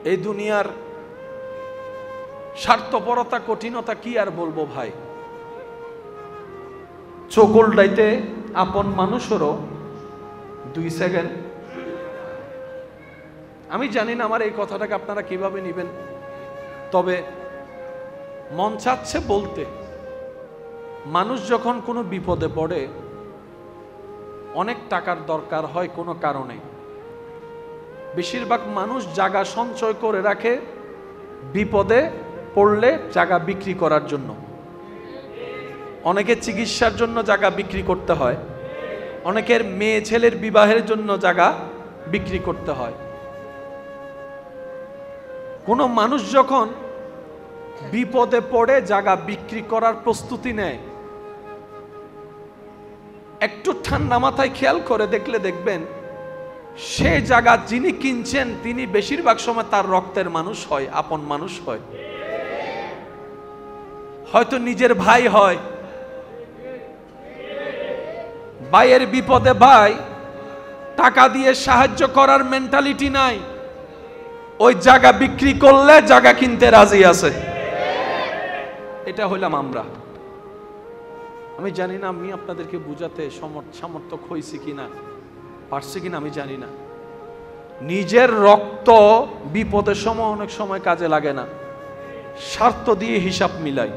এই দুনিয়ার স্বার্থপরতা কঠিনতা কি আর বলবো ভাই। চোখ উল্টাইতে আপন মানুষেরও 2 সেকেন্ড। আমি জানি না আমার এই কথাটাকে আপনারা কিভাবে নেবেন, তবে মন চাচ্ছে বলতে। মানুষ যখন কোনো বিপদে পড়ে, অনেক টাকার দরকার হয় কোনো কারণে, বেশিরভাগ মানুষ জায়গা সঞ্চয় করে রাখে বিপদে পড়লে জায়গা বিক্রি করার জন্য। অনেকের চিকিৎসার জন্য জায়গা বিক্রি করতে হয়, অনেকের মেয়ে ছেলের বিবাহের জন্য জায়গা বিক্রি করতে হয়। কোনো মানুষ যখন বিপদে পড়ে জায়গা বিক্রি করার প্রস্তুতি নেয়, একটু ঠান্ডা মাথায় খেয়াল করে দেখলে দেখবেন সে জায়গা যিনি কিনছেন তিনি বেশিরভাগ সময় তার রক্তের মানুষ হয়, আপন মানুষ হয়, হয়তো নিজের ভাই হয়। ভাইয়ের বিপদে ভাই টাকা দিয়ে সাহায্য করার মেন্টালিটি নাই, ওই জায়গা বিক্রি করলে জায়গা কিনতে রাজি আছে। এটা হইলাম আমরা। আমি জানি না আমি আপনাদেরকে বুঝাতে সামর্থ্য হয়েছি কিনা, পারছি কিনা আমি জানি না। নিজের রক্ত বিপদের সময় অনেক সময় কাজে লাগে না, স্বার্থ দিয়ে হিসাব মিলাই।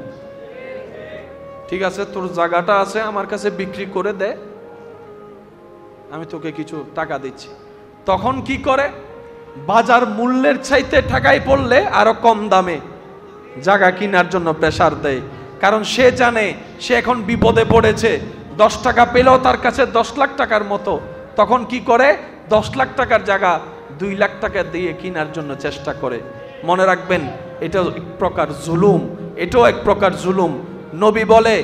ঠিক আছে, তোর জায়গাটা আছে আমার কাছে, বিক্রি করে দে, আমি তোকে কিছু টাকা দিচ্ছি। তখন কি করে, বাজার মূল্যের চাইতে টাকায় পড়লে আরো কম দামে জায়গা কেনার জন্য প্রেসার দেয়। কারণ সে জানে সে এখন বিপদে পড়েছে, 10 টাকা পেলেও তার কাছে 10 লাখ টাকার মতো। তখন কি করে, 10 লাখ টাকার জায়গা 2 লাখ টাকা দিয়ে কেনার জন্য চেষ্টা করে। মনে রাখবেন, এটা এক প্রকার জুলুম, এটাও এক প্রকার জুলুম। নবী বলে,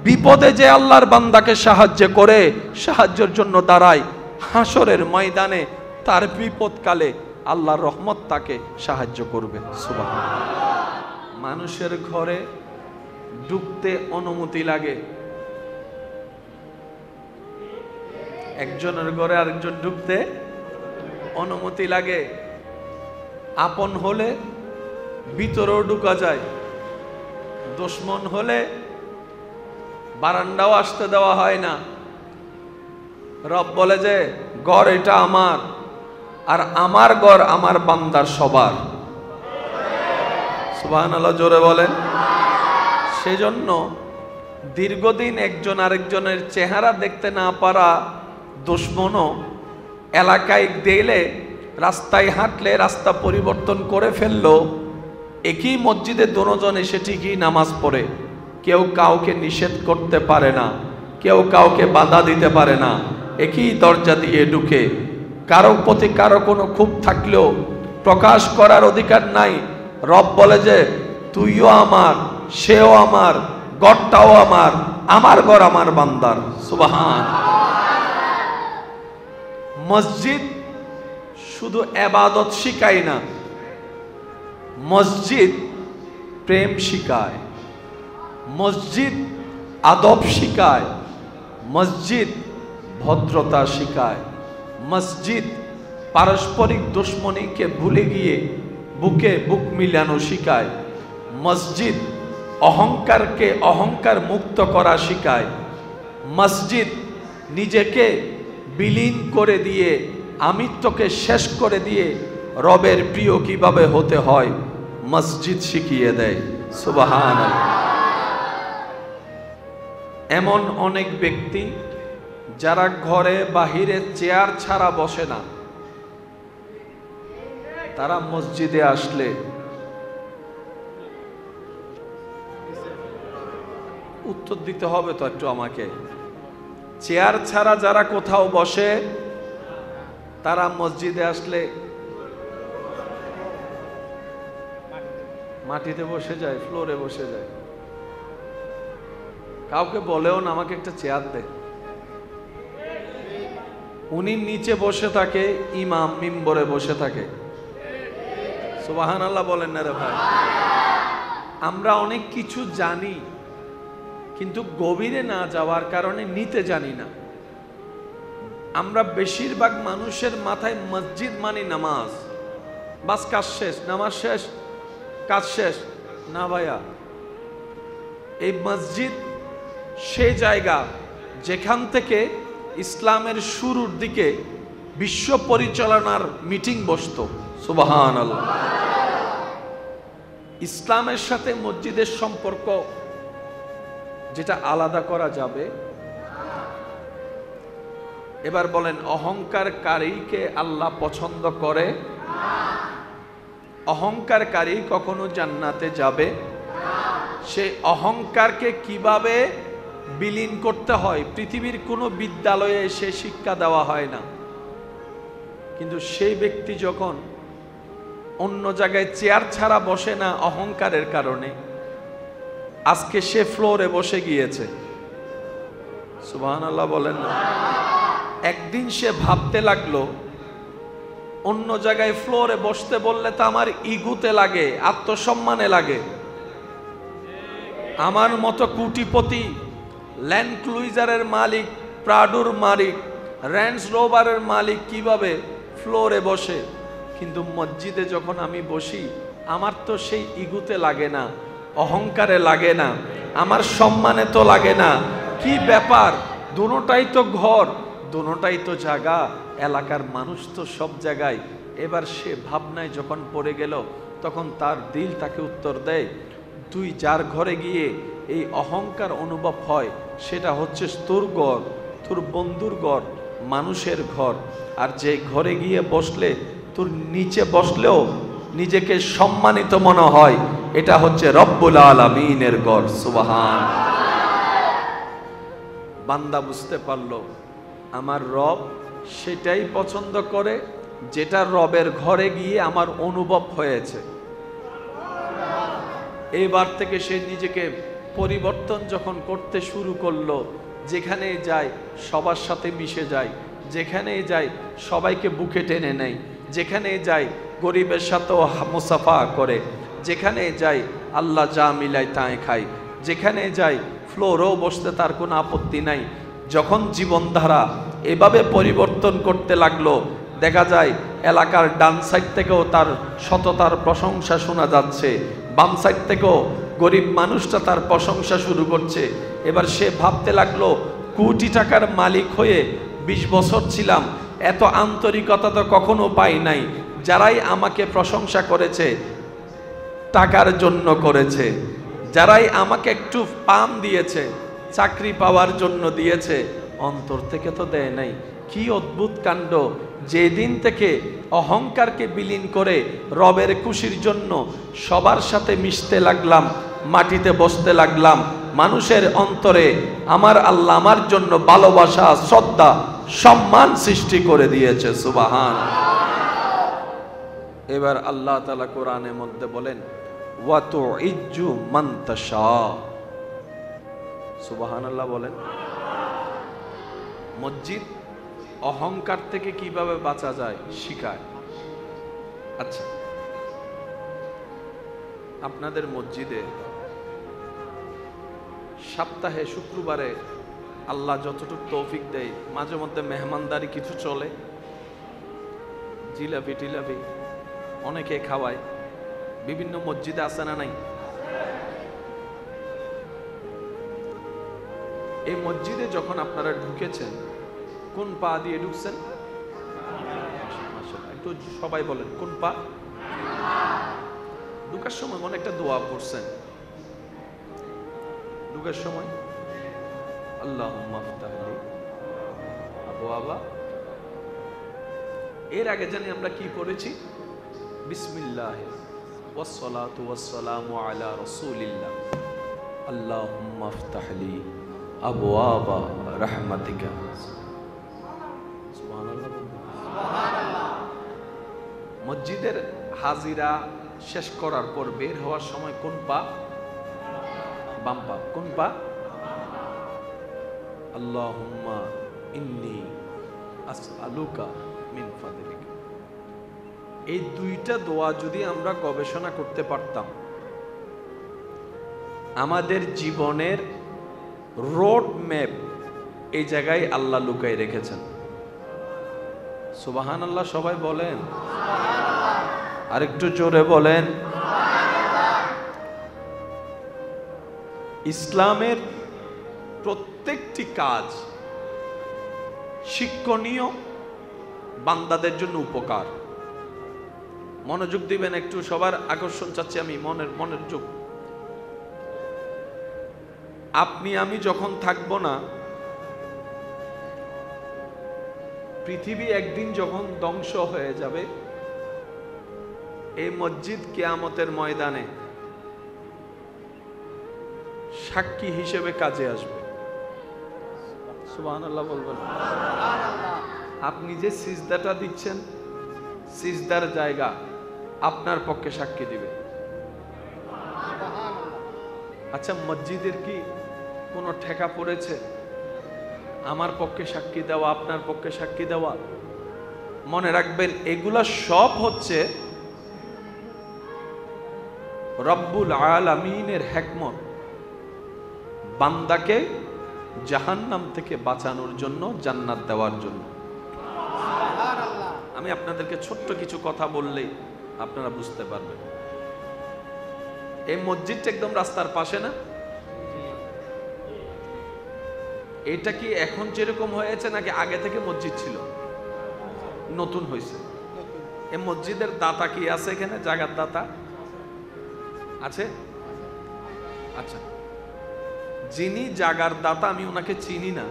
বিপদে যে আল্লাহর বান্দাকে সাহায্য করে, সাহায্যের জন্য দাঁড়ায়, হাসরের ময়দানে তার বিপদকালে আল্লাহর রহমত তাকে সাহায্য করবে। সুবহানাল্লাহ। মানুষের ঘরে ঢুকতে অনুমতি লাগে, একজনের ঘরে আরেকজন ঢুকতে অনুমতি লাগে। আপন হলে ভিতরেও ঢুকা যায়, দুশমন হলে বারান্দাও আসতে দেওয়া হয় না। রব বলে যে ঘর এটা আমার, আর আমার ঘর আমার বান্দার সবার। সুবহানাল্লাহ, জোরে বলেন। সেজন্য দীর্ঘদিন একজন আরেকজনের চেহারা দেখতে না পারা দুশমনও এলাকায় গেলে, রাস্তায় হাঁটলে রাস্তা পরিবর্তন করে ফেললো, একই মসজিদে দুজন এসে ঠিকই নামাজ পড়ে, কেউ কাউকে নিষেধ করতে পারে না, কেউ কাউকে বাধা দিতে পারে না, একই দরজা দিয়ে ঢুকে। কারো প্রতি কারো কোনো ক্ষোভ থাকলেও প্রকাশ করার অধিকার নাই। রব বলে যে তুইও আমার, সেও আমার, ঘরটাও আমার ঘর আমার বান্দার। সুবহান। মসজিদ শুধু ইবাদত শিখায় না, মসজিদ প্রেম শিখায়, মসজিদ আদব শিখায়, মসজিদ ভদ্রতা শিখায়, মসজিদ পারস্পরিক দুশ্মনীকে ভুলে গিয়ে বুকে বুক মিলানো শিখায়, মসজিদ অহংকারকে অহংকার মুক্ত করা শিখায়, মসজিদ নিজেকে বিলীন করে দিয়ে আমিত্বকে শেষ করে দিয়ে রবের প্রিয় কিভাবে হতে হয় মসজিদ শিখিয়ে দেয়। সুবহানাল্লাহ। এমন অনেক ব্যক্তি যারা ঘরে বাহিরে চেয়ার ছাড়া বসে না, তারা মসজিদে আসলে উত্তর দিতে হবে তো একটু আমাকে। চেয়ার ছাড়া যারা কোথাও বসে, তারা মসজিদে আসলে মাটিতে বসে যায়, ফ্লোরে বসে যায়। কাউকে বলেও না আমাকে একটা চেয়ার দে। উনি নিচে বসে থাকে, ইমাম মিম্বরে বসে থাকে। সুবহানাল্লাহ বলেন না রে ভাই। আমরা অনেক কিছু জানি, কিন্তু গভীরে না যাওয়ার কারণে নিতে জানি না। আমরা বেশিরভাগ মানুষের মাথায় মসজিদ মানে নামাজ, বাস কাজ শেষ, নামাজ শেষ, কাজ শেষ। না ভাইয়া, এই মসজিদ সেই জায়গা যেখান থেকে ইসলামের শুরুর দিকে বিশ্ব পরিচালনার মিটিং বসতো। সুবহানাল্লাহ। ইসলামের সাথে মসজিদের সম্পর্ক যেটা আলাদা করা যাবে। এবার বলেন, অহংকারকারীকে আল্লাহ পছন্দ করে? অহংকারকারী কখনো জান্নাতে যাবে? সেই অহংকারকে কিভাবে বিলীন করতে হয় পৃথিবীর কোনো বিদ্যালয়ে সে শিক্ষা দেওয়া হয় না। কিন্তু সেই ব্যক্তি যখন অন্য জায়গায় চেয়ার ছাড়া বসে না অহংকারের কারণে, আজকে সে ফ্লোরে বসে গিয়েছে। সুবহানাল্লাহ বলেন না? একদিন সে ভাবতে লাগলো, অন্য জায়গায় ফ্লোরে বসতে বললে তো আমার ইগুতে লাগে, আত্মসম্মানে লাগে। আমার মতো কোটিপতি, ল্যান্ড ক্রুইজারের মালিক, প্রাডোর মালিক, রেঞ্জ রোভারের মালিক কিভাবে ফ্লোরে বসে? কিন্তু মসজিদে যখন আমি বসি, আমার তো সেই ইগুতে লাগে না, অহংকারে লাগে না, আমার সম্মানে তো লাগে না। কি ব্যাপার? দুটোটাই তো ঘর, দুটোটাই তো জায়গা, এলাকার মানুষ তো সব জায়গায়। এবার সে ভাবনায় যখন পড়ে গেল, তখন তার দিল তাকে উত্তর দেয়, তুই যার ঘরে গিয়ে এই অহংকার অনুভব হয়, সেটা হচ্ছে তোর ঘর, তোর বন্ধুর ঘর, মানুষের ঘর। আর যে ঘরে গিয়ে বসলে তোর নিচে বসলেও নিজেকে সম্মানিত মনে হয়, এটা হচ্ছে রব্বুল আলামিনের ঘর। সুবহান। বান্দা বুঝতে পারলো, আমার রব সেটাই পছন্দ করে যেটা রবের ঘরে গিয়ে আমার অনুভব হয়েছে। এইবার থেকে সে নিজেকে পরিবর্তন যখন করতে শুরু করলো, যেখানে যায় সবার সাথে মিশে যায়, যেখানে যায় সবাইকে বুকে টেনে নেয়, যেখানে যায় গরিবের সাথেও মুসাফা করে, যেখানে যায় আল্লাহ যা মিলায় তাই খায়, যেখানে যায় ফ্লোরেও বসতে তার কোনো আপত্তি নাই। যখন জীবনধারা এভাবে পরিবর্তন করতে লাগলো, দেখা যায় এলাকার ডান সাইড থেকেও তার সততার প্রশংসা শোনা যাচ্ছে, বাম সাইড থেকেও গরিব মানুষটা তার প্রশংসা শুরু করছে। এবার সে ভাবতে লাগলো, কোটি টাকার মালিক হয়ে 20 বছর ছিলাম, এত আন্তরিকতা তো কখনো পাই নাই। যারাই আমাকে প্রশংসা করেছে টাকার জন্য করেছে, যারাই আমাকে একটু পাম দিয়েছে চাকরি পাওয়ার জন্য দিয়েছে, অন্তর থেকে তো দেয় নাই। কি অদ্ভুত কাণ্ড! যেদিন থেকে অহংকারকে বিলীন করে রবের খুশির জন্য সবার সাথে মিশতে লাগলাম, মাটিতে বসতে লাগলাম, মানুষের অন্তরে আমার আল্লাহ আমার জন্য ভালোবাসা, শ্রদ্ধা, সম্মান সৃষ্টি করে দিয়েছে। সুবহান। এবার আল্লাহ তাআলা কোরআনের মধ্যে বলেন, ওয়া তুইজ্জু মান তাশা। সুবহানাল্লাহ বলেন। মসজিদ অহংকার থেকে কিভাবে বাঁচা যায় শিখায়। আচ্ছা, আপনাদের মসজিদে সপ্তাহে শুক্রবারে আল্লাহ যতটুকু তৌফিক দেয়, মাঝে মধ্যে মেহমানদারি কিছু চলে, জিলাপি টিলাপি অনেকে খাওয়ায়, বিভিন্ন মসজিদে আছে না নাই? এই মসজিদে যখন আপনারা ঢুকেছেন, কোন পা দিয়ে ঢুকছেন? একটু সবাই বলেন, কোন পা? ঢুকার সময় মনে একটা দোয়া করছেন, ঢুকার সময় আল্লাহুম্মা ফতাহ লি আবওয়াবা। এর আগে জানি আমরা কি পড়েছি? বিসমিল্লাহ ওয়াসসালাতু ওয়াসসালামু আলা রাসূলিল্লাহ আল্লাহুম্মা ফতাহ লি আবওয়াবা রাহমাতিকা। সুবহানাল্লাহ। মসজিদের হাজিরা শেষ করার পর বের হওয়ার সময় কোন পা? বাম পা। কোন পা? আল্লাহুম্মা ইন্নী আসআলুকা মিন ফাদলিকা। এই দুইটা দোয়া যদি আমরা গবেষণা করতে পারতাম, আমাদের জীবনের রোড ম্যাপ এই জায়গায় আল্লাহ লুকাই রেখেছেন। সুবহানাল্লাহ সবাই বলেন। আরেকটু জোরে বলেন। ইসলামের প্রত্যেকটি কাজ শিক্ষণীয়, বান্দাদের জন্য উপকার। মনোযোগ দিবেন একটু, সবার আকর্ষণ চাচ্ছি আমি, মনের যোগ। আপনি আমি যখন থাকবো না, পৃথিবী একদিন যখন ধ্বংস হয়ে যাবে, এই মসজিদ কিয়ামতের ময়দানে সাক্ষী হিসেবে কাজে আসবে। সুবহানাল্লাহ বলবেন। আপনি যে সিজদাটা দিচ্ছেন, সিজদার জায়গা আপনার পক্ষে সাক্ষী দিবে। আচ্ছা, মসজিদের কি কোনো ঠেকা পড়েছে আমার পক্ষে সাক্ষী দেওয়া, আপনার পক্ষে সাক্ষী দেওয়া? মনে রাখবেন, এগুলা সব হচ্ছে রব্বুল আলামিনের হিকমত, বান্দাকে জাহান্নাম থেকে বাঁচানোর জন্য, জান্নাত দেওয়ার জন্য। আমি আপনাদেরকে ছোট্ট কিছু কথা বললেই আপনারা বুঝতে পারবেন। এই মসজিদটা একদম রাস্তার পাশে না? এটা কি এখন যেরকম হয়েছে নাকি আগে থেকে মসজিদ ছিল? নতুন হয়েছে। এই মসজিদের দাতা কি আছে এখানে? জায়গার দাতা আছে? আচ্ছা, যিনি জায়গার দাতা আমি ওনাকে চিনি না,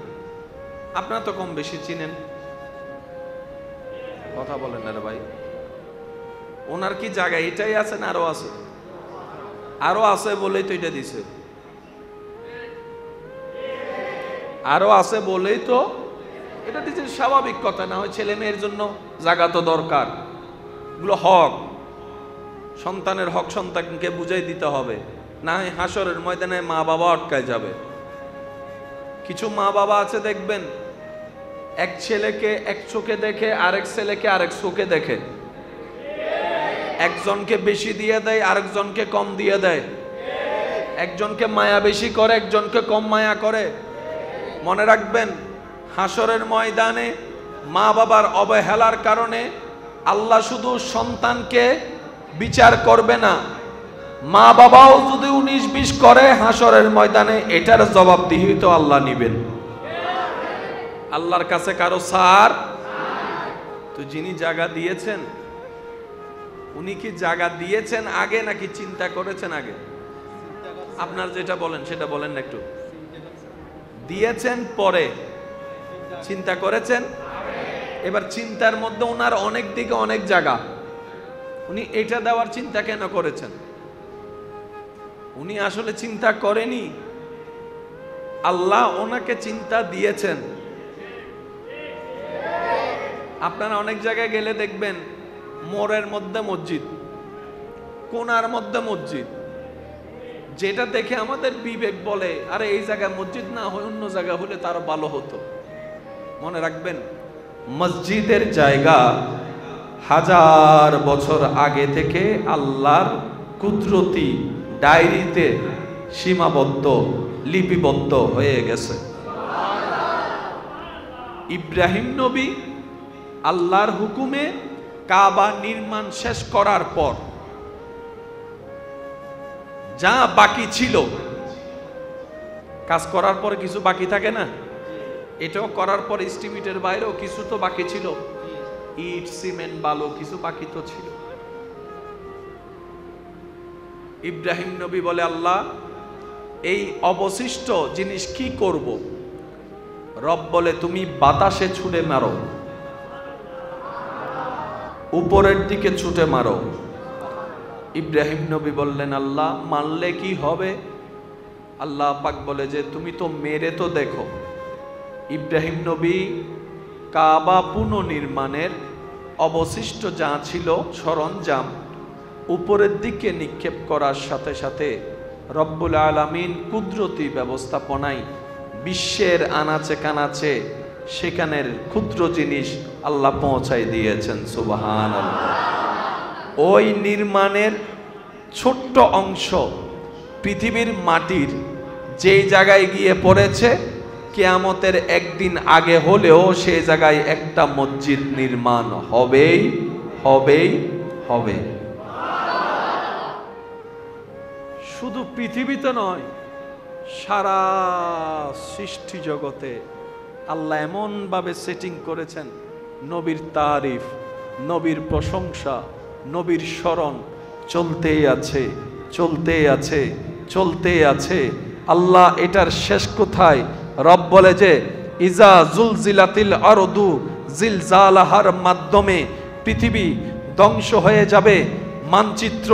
আপনারা তো কম বেশি চিনেন। কথা বলেন না রে ভাই। ওনার কি জায়গা এটাই আছে না আরো আছে? আরো আছে বলেই তো এটা দিছে, আরো আছে বলেই তো এটা দিচ্ছে। স্বাভাবিক কথা, না হয় ছেলে মেয়ের জন্য জায়গা তো দরকার। এগুলো হক, সন্তানের হক সন্তানকে বুঝাই দিতে হবে, না হয় হাসরের ময়দানে মা বাবা আটকায় যাবে। কিছু মা বাবা আছে দেখবেন, এক ছেলেকে এক চোখে দেখে, আরেক ছেলেকে আরেক চোখে দেখে। একজনকে বেশি দিয়ে দেয়, আরেকজনকে কম দিয়ে দেয়। একজনকে মায়া বেশি করে, একজনকে কম মায়া করে। মনে রাখবেন, হাসরের ময়দানে মা বাবার অবহেলার কারণে আল্লাহ শুধু সন্তানকে বিচার করবে না, মা বাবাও যদি 19-20 করে, হাসরের ময়দানে এটার জবাবদিহি তো আল্লাহ নিবেন। আল্লাহর কাছে কারো ছাড় তো। যিনি জায়গা দিয়েছেন, উনি কি জায়গা দিয়েছেন আগে নাকি চিন্তা করেছেন আগে? আপনার যেটা বলেন সেটা বলেন না একটু। দিয়েছেন পরে, চিন্তা করেছেন। এবার চিন্তার মধ্যে ওনার অনেক দিকে অনেক জায়গা, উনি এটা দেওয়ার চিন্তা কেন করেছেন? উনি আসলে চিন্তা করেনি, আল্লাহ ওনাকে চিন্তা দিয়েছেন। আপনারা অনেক জায়গায় গেলে দেখবেন মোড়ের মধ্যে মসজিদ, কোনার মধ্যে মসজিদ, যেটা দেখে আমাদের বিবেক বলে আরে এই জায়গায় মসজিদ না হয় অন্য জায়গা হলে তারও ভালো হতো। মনে রাখবেন, মসজিদের জায়গা 1000 বছর আগে থেকে আল্লাহর কুদরতি ডায়েরিতে সীমাবদ্ধ, লিপিবদ্ধ হয়ে গেছে। ইব্রাহিম নবী আল্লাহর হুকুমে কাবা নির্মাণ শেষ করার পর যা বাকি ছিল, কাজ করার পরে কিছু বাকি থাকে না? এটাও করার পর এস্টিমেটের বাইরেও কিছু তো বাকি ছিল, ইট সিমেন্ট বালু কিছু বাকি তো ছিল। ইব্রাহিম নবী বলে, আল্লাহ এই অবশিষ্ট জিনিস কি করব? রব বলে, তুমি বাতাসে ছুটে মারো, উপরের দিকে ছুটে মারো। ইব্রাহিম নবী বললেন, আল্লাহ মারলে কি হবে? আল্লাহ পাক বলে যে তুমি তো মেরে তো দেখো। ইব্রাহিম নবী কাবা পুনর্নির্মাণের অবশিষ্ট যা ছিল সরঞ্জাম উপরের দিকে নিক্ষেপ করার সাথে সাথে রব্বুল আলামিন কুদরতি ব্যবস্থাপনায় বিশ্বের আনাচে কানাচে সেখানের ক্ষুদ্র জিনিস আল্লাহ পৌঁছাই দিয়েছেন। সুবহানাল্লাহ। ওই নির্মাণের ছোট্ট অংশ পৃথিবীর মাটির যেই জায়গায় গিয়ে পড়েছে, কিয়ামতের একদিন আগে হলেও সেই জায়গায় একটা মসজিদ নির্মাণ হবেই হবে। শুধু পৃথিবীতে নয়, সারা সৃষ্টি জগতে আল্লাহ এমন ভাবে সেটিং করেছেন, নবীর তারিফ, নবীর প্রশংসা, নবীর স্মরণ চলতেই আছে, চলতেই আছে, চলতেই আছে। আল্লাহ এটার শেষ কোথায়? রব বলে যে ইজা জুলজিলাতিল আরদু জিলজালাহার মাধ্যমে পৃথিবী ধ্বংস হয়ে যাবে, মানচিত্র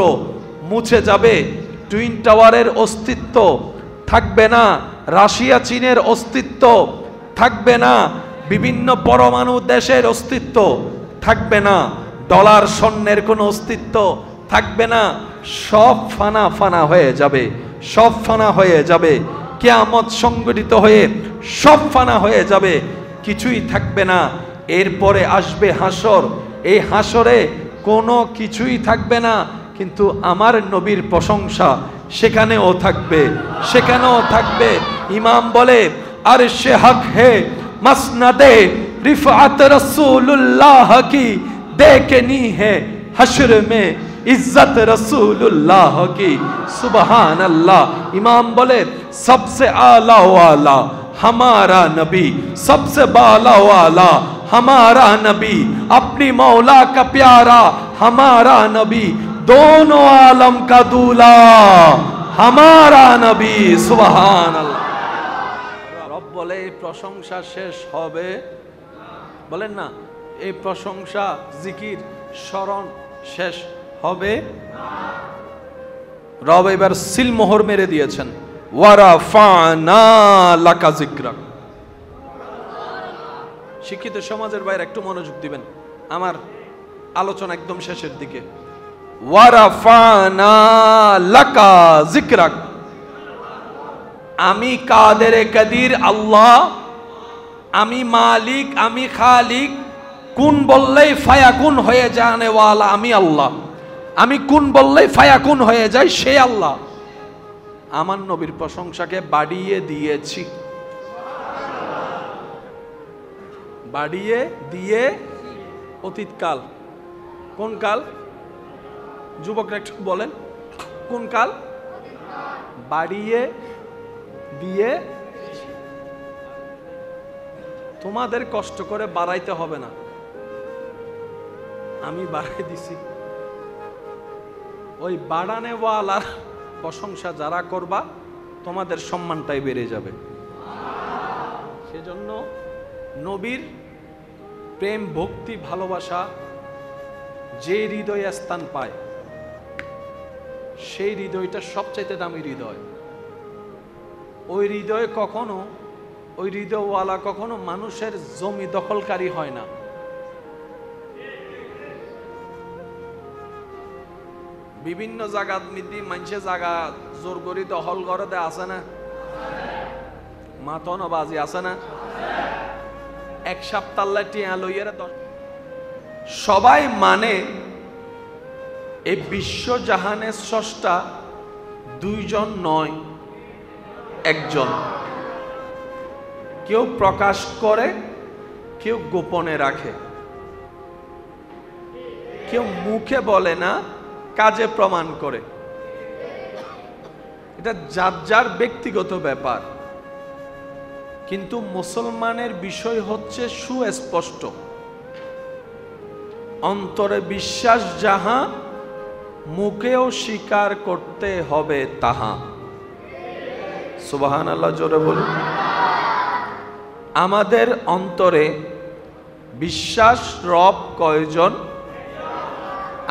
মুছে যাবে, টুইন টাওয়ারের অস্তিত্ব থাকবে না, রাশিয়া চীনের অস্তিত্ব থাকবে না, বিভিন্ন পরমাণু দেশের অস্তিত্ব থাকবে না, ডলার স্বর্ণের কোনো অস্তিত্ব থাকবে না, সব ফানা ফানা হয়ে যাবে, সব ফানা হয়ে যাবে, কিয়ামত সংগঠিত হয়ে সব ফানা হয়ে যাবে, কিছুই থাকবে না। এরপরে আসবে হাসর, এই হাসরে কোনো কিছুই থাকবে না, কিন্তু আমার নবীর প্রশংসা সেখানেও থাকবে, সেখানেও থাকবে। ইমাম বলে আরশে হক হে মসনদে রিফাত রসুলুল্লাহ কি দেখনি হে হশর মে इज्जत रसूलुल्लाह की सुबहान अल्लाह। इमाम बोले सबसे आला वाला हमारा नबी, सबसे बाला वाला हमारा नबी, अपनी मौला का प्यारा हमारा नबी, दोनों आलम का दूल्हा हमारा नबी सुबहान अल्लाह। रब बोले प्रशंसा शेष होबे, बोलेन ना এই প্রশংসা জিকির স্মরণ শেষ হবে। রব এবার সিলমোহর মেরে দিয়েছেন, ওয়ারাফানা লাকা যিকরাক। শিক্ষিত সমাজের বাইরে একটু মনোযোগ দিবেন, আমার আলোচনা একদম শেষের দিকে। ওয়ারাফানা লাকা যিকরাক, আমি কাদের কাদির আল্লাহ, আমি মালিক, আমি খালিক, কুন বললেই ফায়াকুন হয়ে জানে ওয়ালা আমি আল্লাহ, আমি কুন বললেই ফায়াকুন হয়ে যায় সে আল্লাহ। আমার নবীর প্রশংসাকে বাড়িয়ে দিয়েছি, বাড়িয়ে দিয়ে অতীতকাল। কোন কাল? যুবকরা একটু বলেন কোন কাল? বাড়িয়ে দিয়ে। তোমাদের কষ্ট করে বাড়াইতে হবে না, আমি বাড়াই দিছি। ওই বাড়ানেওয়ালার প্রশংসা যারা করবা তোমাদের সম্মানটাই বেড়ে যাবে। সেজন্য নবীর প্রেম, ভক্তি, ভালোবাসা যে হৃদয়ে স্থান পায় সেই হৃদয়টা সবচাইতে দামি হৃদয়। ওই হৃদয়ে কখনো, ওই হৃদয়ওয়ালা কখনো মানুষের জমি দখলকারী হয় না। বিভিন্ন জায়গাত মিদি মানুষে জায়গা জোর করি দখল করে দেয়, আছে না? মাথন বাজি আছে না? এক সপ্তাহ টিয়া লইয়ের সবাই মানে এই বিশ্ব জাহানের স্রষ্টা দুইজন নয়, একজন। কেউ প্রকাশ করে, কেউ গোপনে রাখে, কেউ মুখে বলে না, কাজে প্রমাণ করে। এটা যার যার ব্যক্তিগত ব্যাপার, কিন্তু মুসলমানের বিষয় হচ্ছে সুস্পষ্ট, অন্তরে বিশ্বাস যাহা, মুখেও স্বীকার করতে হবে তাহা। সুবহানাল্লাহ, জোরে বলুন। আমাদের অন্তরে বিশ্বাস রব কয়জন,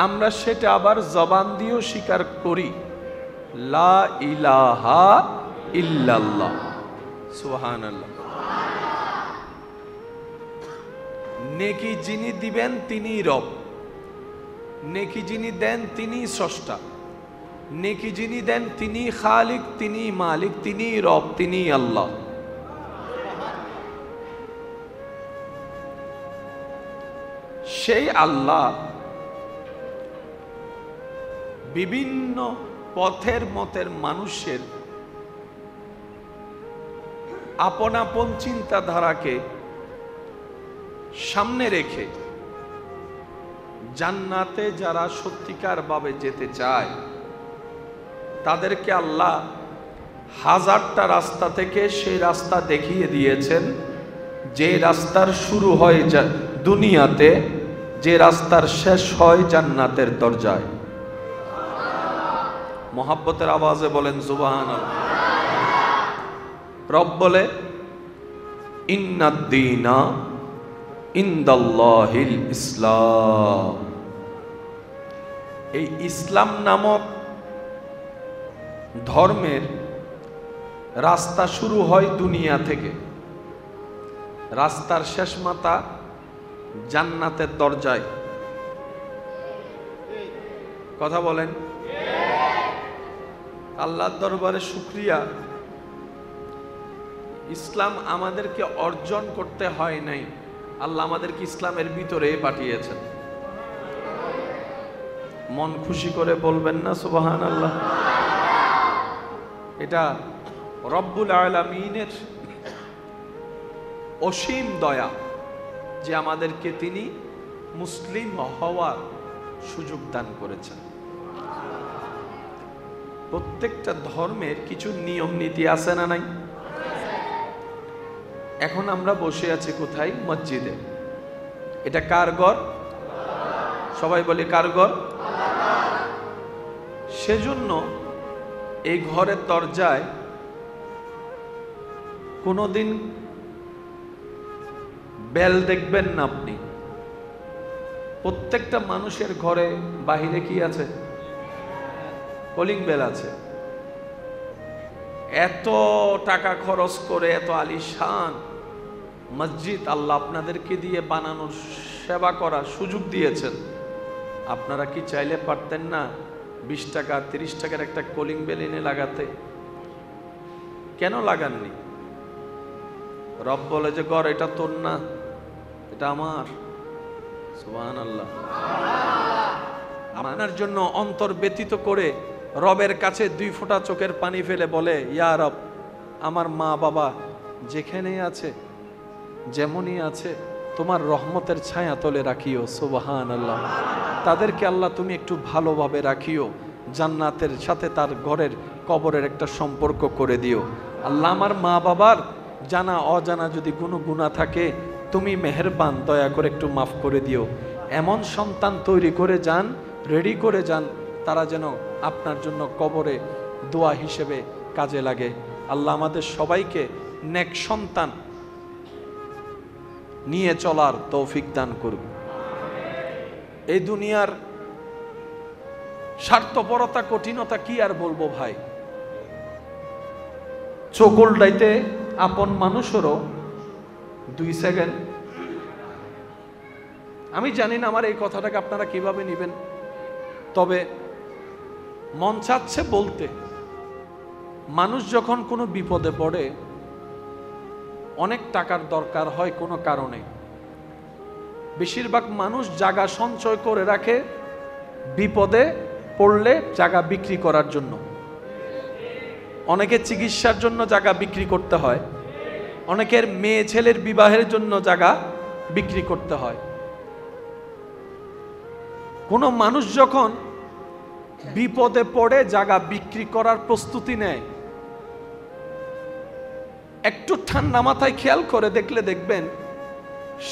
আমরা সেটা আবার জবান দিয়েও স্বীকার করি, লা ইলাহা ইল্লাল্লাহ। সুবহানাল্লাহ। নেকি যিনি দিবেন তিনি রব, নেকি যিনি দেন তিনি স্রষ্টা, নেকি যিনি দেন তিনি খালিক, তিনি মালিক, তিনি রব, তিনি আল্লাহ। সেই আল্লাহ বিভিন্ন পথের মতের মানুষের আপন আপন চিন্তাধারাকে সামনে রেখে জান্নাতে যারা সত্যিকার ভাবে যেতে চায় তাদেরকে আল্লাহ হাজারটা রাস্তা থেকে সেই রাস্তা দেখিয়ে দিয়েছেন, যে রাস্তার শুরু হয় দুনিয়াতে, যে রাস্তার শেষ হয় জান্নাতের দরজায়। মোহাব্বতের আওয়াজে বলেন সুবহানাল্লাহ। রব বলে ইন্নাদ-দীনা ইনদাল্লাহিল ইসলাম। এই ইসলাম নামক ধর্মের রাস্তা শুরু হয় দুনিয়া থেকে, রাস্তার শেষ মাথা জান্নাতের দরজায়। কথা বলেন। আল্লাহর দরবারে শুকরিয়া, ইসলাম আমাদেরকে অর্জন করতে হয় নাই, আল্লাহ আমাদেরকে ইসলামের ভিতরে পাঠিয়েছেন। মন খুশি করে বলবেন না সুবহানাল্লাহ। এটা রব্বুল আলামিনের অসীম দয়া যে আমাদেরকে তিনি মুসলিম হওয়ার সুযোগ দান করেছেন। প্রত্যেকটা ধর্মের কিছু নিয়ম নীতি আছে না নাই? এখন আমরা বসে আছি কোথায়? মসজিদে। এটা কার ঘর? সবাই বলি কার ঘর? সেজন্য এই ঘরের দরজায় কোনোদিন বেল দেখবেন না আপনি। প্রত্যেকটা মানুষের ঘরে বাহিরে কি আছে? কলিং বেল আছে। এত টাকা খরচ করে এত আলিশান মসজিদ আল্লাহ আপনাদেরকে দিয়ে বানানোর, সেবা করার সুযোগ দিয়েছেন। আপনারা কি চাইলে পারতেন না 20 টাকা 30 টাকার একটা কলিং বেল এনে লাগাতে? কেন লাগাননি? রব বলে যে ঘর এটা তোর না, এটা আমার। সুবহানাল্লাহ। আপনার জন্য অন্তর ব্যতীত করে রবের কাছে 2 ফোঁটা চোখের পানি ফেলে বলে, ইয়া রব, আমার মা বাবা যেখানেই আছে, যেমনই আছে, তোমার রহমতের ছায়া তলে রাখিও। সুবহানাল্লাহ। তাদেরকে আল্লাহ তুমি একটু ভালোভাবে রাখিও, জান্নাতের সাথে তার ঘরের কবরের একটা সম্পর্ক করে দিও। আল্লাহ, আমার মা বাবার জানা অজানা যদি কোনো গুনাহ থাকে তুমি মেহেরবান, দয়া করে একটু মাফ করে দিও। এমন সন্তান তৈরি করে যান, রেডি করে যান, তারা যেন আপনার জন্য কবরে দোয়া হিসেবে কাজে লাগে। আল্লাহ আমাদের সবাইকে নেক সন্তান নিয়ে চলার তৌফিক দান করুন। এই দুনিয়ার স্বার্থপরতা, কঠিনতা কি আর বলবো ভাই। চোখ উল্টাইতে আপন মানুষেরও 2 সেকেন্ড। আমি জানি না আমার এই কথাটাকে আপনারা কিভাবে নেবেন, তবে মন চাচ্ছে বলতে। মানুষ যখন কোনো বিপদে পড়ে, অনেক টাকার দরকার হয় কোনো কারণে, বেশিরভাগ মানুষ জায়গা সঞ্চয় করে রাখে বিপদে পড়লে জায়গা বিক্রি করার জন্য। অনেকের চিকিৎসার জন্য জায়গা বিক্রি করতে হয়, অনেকের মেয়ে ছেলের বিবাহের জন্য জায়গা বিক্রি করতে হয়। কোনো মানুষ যখন বিপদে পড়ে জায়গা বিক্রি করার প্রস্তুতি নেয়, একটু ঠান্ডা মাথায় খেয়াল করে দেখলে দেখবেন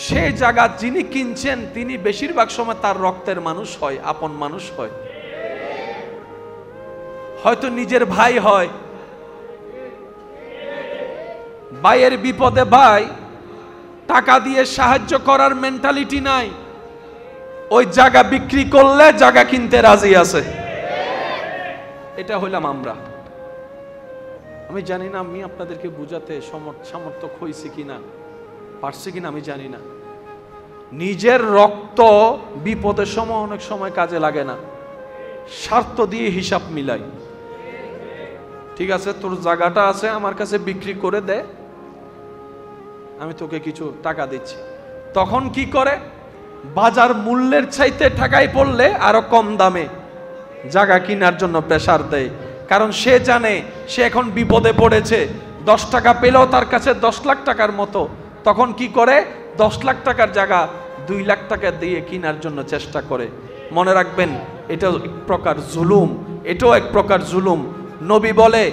সে জায়গা যিনি কিনছেন তিনি বেশিরভাগ সময় তার রক্তের মানুষ হয়, আপন মানুষ হয়, হয়তো নিজের ভাই হয়। ভাইয়ের বিপদে ভাই টাকা দিয়ে সাহায্য করার মেন্টালিটি নাই, ওই জায়গা বিক্রি করলে জায়গা কিনতে রাজি আছে। এটা হইলাম আমরা। আমি জানি না আমি আপনাদেরকে বুঝাতে সামর্থ্য হইছি কিনা, পারছি কিনা আমি জানি না। নিজের রক্ত বিপদের সময় অনেক সময় কাজে লাগে না, স্বার্থ দিয়ে হিসাব মিলাই। ঠিক আছে, তোর জায়গাটা আছে আমার কাছে, বিক্রি করে দে, আমি তোকে কিছু টাকা দিচ্ছি। তখন কি করে, বাজার মূল্যের চাইতে টাকায় পড়লে আরো কম দামে জায়গা কেনার জন্য প্রেসার দেয়। কারণ সে জানে সে এখন বিপদে পড়েছে, 10 টাকা পেলেও তার কাছে 10 লাখ টাকার মতো। তখন কি করে, 10 লাখ টাকার জায়গা 2 লাখ টাকা দিয়ে কেনার জন্য চেষ্টা করে। মনে রাখবেন, এটা এক প্রকার জুলুম, এটাও এক প্রকার জুলুম। নবী বলে,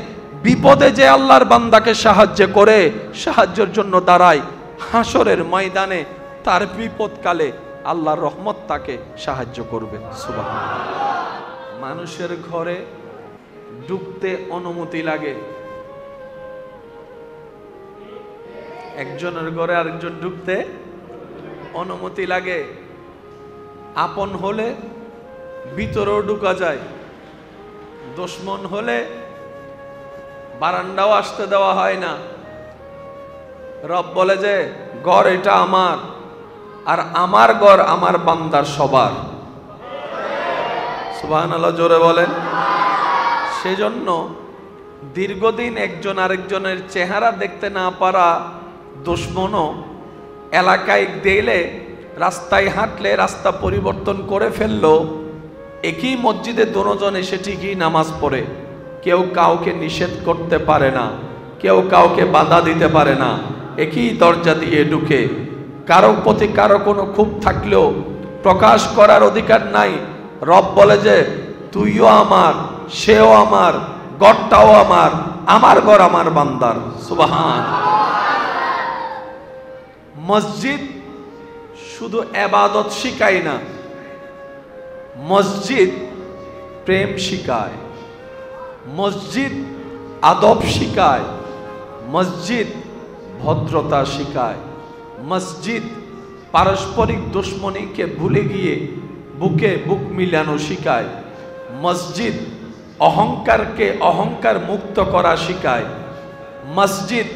বিপদে যে আল্লাহর বান্দাকে সাহায্য করে, সাহায্যের জন্য দাঁড়ায়, হাসরের ময়দানে তার বিপদকালে আল্লাহর রহমত তাকে সাহায্য করবে। সুবহানাল্লাহ। মানুষের ঘরে ঢুকতে অনুমতি লাগে, একজনের ঘরে আরেকজন ঢুকতে অনুমতি লাগে। আপন হলে ভিতরেও ঢুকা যায়, দুশমন হলে বারান্দাও আসতে দেওয়া হয় না। রব বলে যে ঘর এটা আমার, আর আমার ঘর আমার বান্দার সবার। সুবহানাল্লাহ, জোরে বলেন। সেজন্য দীর্ঘদিন একজন আরেকজনের চেহারা দেখতে না পারা দুশমনও এলাকায় গেলে, রাস্তায় হাঁটলে রাস্তা পরিবর্তন করে ফেললো, একই মসজিদে দুজন এসে ঠিকই নামাজ পড়ে, কেউ কাউকে নিষেধ করতে পারে না, কেউ কাউকে বাধা দিতে পারে না, একই দরজা দিয়ে ঢুকে। কারো প্রতি কারো কোনো ক্ষোভ থাকলেও প্রকাশ করার অধিকার নাই। রব বলে যে তুইও আমার, সেও আমার, ঘরটাও আমার ঘর আমার বান্দার। সুবহান। মসজিদ শুধু ইবাদত শিখায় না, মসজিদ প্রেম শিখায়, মসজিদ আদব শিখায়, মসজিদ ভদ্রতা শিখায়, মসজিদ পারস্পরিক দুশ্মনীকে ভুলে গিয়ে বুকে বুক মিলানো শিখায়, মসজিদ অহংকারকে অহংকার মুক্ত করা শিখায়, মসজিদ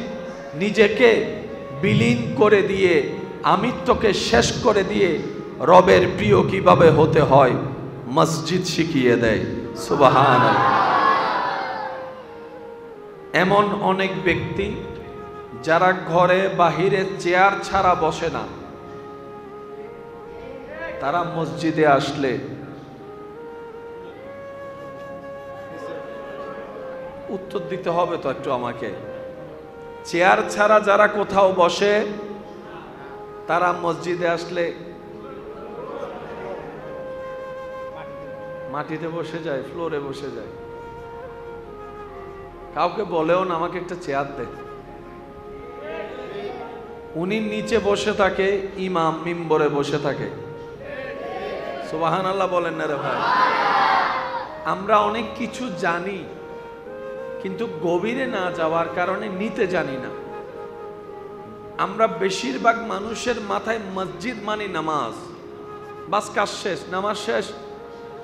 নিজেকে বিলীন করে দিয়ে আমিত্বকে শেষ করে দিয়ে রবের প্রিয় কিভাবে হতে হয় মসজিদ শিখিয়ে দেয়। সুবহানাল্লাহ। এমন অনেক ব্যক্তি যারা ঘরে বাহিরে চেয়ার ছাড়া বসে না, তারা মসজিদে আসলে উত্তর দিতে হবে তো একটু আমাকে। চেয়ার ছাড়া যারা কোথাও বসে, তারা মসজিদে আসলে মাটিতে বসে যায়, ফ্লোরে বসে যায়। কাউকে বলেও না আমাকে একটা চেয়ার দে। উনি নিচে বসে থাকে, ইমাম মিম্বরে বসে থাকে। সুবহানাল্লাহ বলেন না রে ভাই। আমরা অনেক কিছু জানি, কিন্তু গভীরে না যাওয়ার কারণে নিতে জানি না। আমরা বেশিরভাগ মানুষের মাথায় মসজিদ মানে নামাজ, বাস কাজ শেষ, নামাজ শেষ,